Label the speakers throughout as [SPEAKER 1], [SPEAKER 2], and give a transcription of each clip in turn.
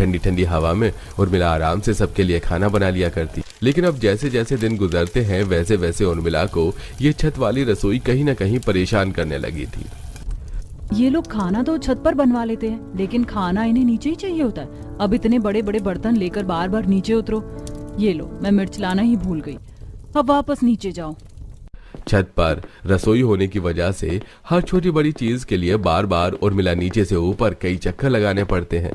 [SPEAKER 1] ठंडी ठंडी हवा में उर्मिला आराम से सबके लिए खाना बना लिया करती। लेकिन अब जैसे जैसे दिन गुजरते हैं वैसे वैसे उर्मिला को ये छत वाली रसोई कहीं न कहीं परेशान करने लगी थी।
[SPEAKER 2] ये लोग खाना तो छत पर बनवा लेते हैं, लेकिन खाना इन्हें नीचे ही चाहिए होता है। अब इतने बड़े बड़े बर्तन लेकर बार बार नीचे उतरो। ये लो, मैं मिर्च लाना ही भूल गई, अब वापस नीचे जाओ।
[SPEAKER 1] छत पर रसोई होने की वजह से हर छोटी बड़ी चीज के लिए बार बार उर्मिला नीचे से ऊपर कई चक्कर लगाने पड़ते हैं।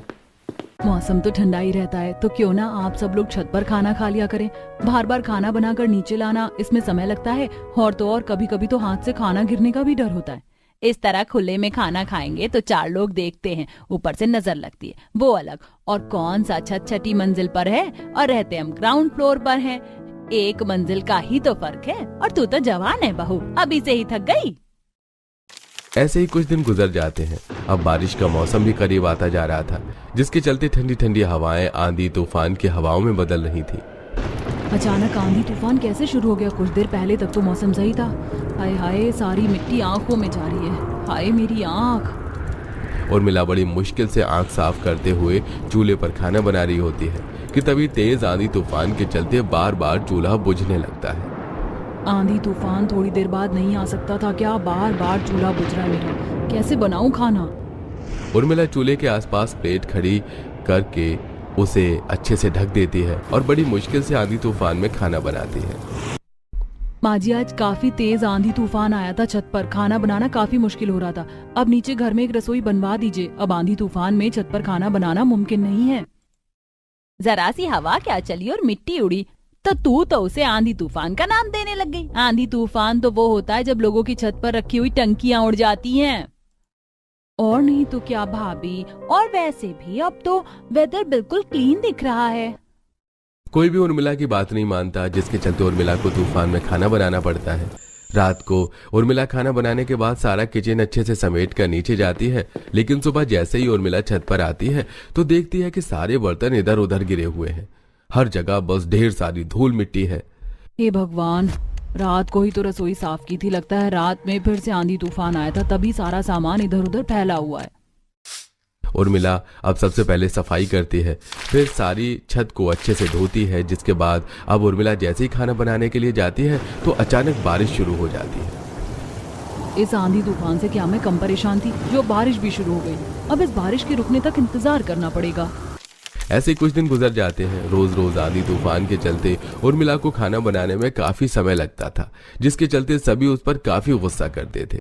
[SPEAKER 2] मौसम तो ठंडा ही रहता है, तो क्यों ना आप सब लोग छत पर खाना खा लिया करें। बार बार खाना बनाकर नीचे लाना, इसमें समय लगता है, और तो और कभी कभी तो हाथ से खाना गिरने का भी डर होता है।
[SPEAKER 3] इस तरह खुले में खाना खाएंगे तो 4 लोग देखते हैं, ऊपर से नजर लगती है, वो अलग। और कौन सा छत छठी मंजिल पर है और रहते हम ग्राउंड फ्लोर पर हैं। 1 मंजिल का ही तो फर्क है, और तू तो जवान है बहू, अभी से ही थक गई।
[SPEAKER 1] ऐसे ही कुछ दिन गुजर जाते हैं। अब बारिश का मौसम भी करीब आता जा रहा था, जिसके चलते ठंडी ठंडी हवाएं आंधी तूफान की हवाओं में बदल रही थी।
[SPEAKER 2] अचानक आंधी तूफान कैसे शुरू हो गया? कुछ देर पहले तक तो मौसम सही था। हाय हाय, सारी मिट्टी आंखों में जा रही है। हाय मेरी आंख।
[SPEAKER 1] उर्मिला बड़ी मुश्किल से आंख साफ करते हुए चूल्हे पर खाना बना रही होती है कि तभी तेज आंधी तूफान के चलते बार बार चूल्हा बुझने लगता है।
[SPEAKER 2] आंधी तूफान थोड़ी देर बाद नहीं आ सकता था क्या? बार बार चूल्हा बुझ रहा है मेरा, कैसे बनाऊं खाना?
[SPEAKER 1] उर्मिला चूल्हे के आसपास प्लेट खड़ी करके उसे अच्छे से ढक देती है और बड़ी मुश्किल से आंधी तूफान में खाना बनाती है।
[SPEAKER 2] माँ जी, आज काफी तेज आंधी तूफान आया था छत पर, खाना बनाना काफी मुश्किल हो रहा था। अब नीचे घर में एक रसोई बनवा दीजिए। अब आंधी तूफान में छत पर खाना बनाना मुमकिन नहीं है।
[SPEAKER 3] जरा सी हवा क्या चली और मिट्टी उड़ी, तो तू तो उसे आंधी तूफान का नाम देने लग गई। आंधी तूफान तो वो होता है जब लोगों की छत पर रखी हुई टंकियां उड़ जाती हैं।
[SPEAKER 2] और नहीं तो क्या भाभी, और वैसे भी अब तो वेदर बिल्कुल क्लीन दिख रहा है।
[SPEAKER 1] कोई भी उर्मिला की बात नहीं मानता, जिसके चलते उर्मिला को तूफान में खाना बनाना पड़ता है। रात को उर्मिला खाना बनाने के बाद सारा किचन अच्छे से समेट कर नीचे जाती है, लेकिन सुबह जैसे ही उर्मिला छत पर आती है तो देखती है कि सारे बर्तन इधर उधर गिरे हुए हैं। हर जगह बस ढेर सारी धूल मिट्टी है।
[SPEAKER 2] हे भगवान, रात को ही तो रसोई साफ की थी, लगता है रात में फिर से आंधी तूफान आया था, तभी सारा सामान इधर उधर फैला हुआ है।
[SPEAKER 1] उर्मिला अब सबसे पहले सफाई करती है, फिर सारी छत को अच्छे से धोती है। जिसके बाद अब उर्मिला जैसे ही खाना बनाने के लिए जाती है तो अचानक बारिश शुरू हो जाती है।
[SPEAKER 2] इस आंधी तूफान से क्या मैं कम परेशान थी जो बारिश भी शुरू हो गई? अब इस बारिश के रुकने तक इंतजार करना पड़ेगा।
[SPEAKER 1] ऐसे कुछ दिन गुजर जाते हैं। रोज रोज आंधी तूफान के चलते उर्मिला को खाना बनाने में काफी समय लगता था, जिसके चलते सभी उस पर काफी गुस्सा करते थे।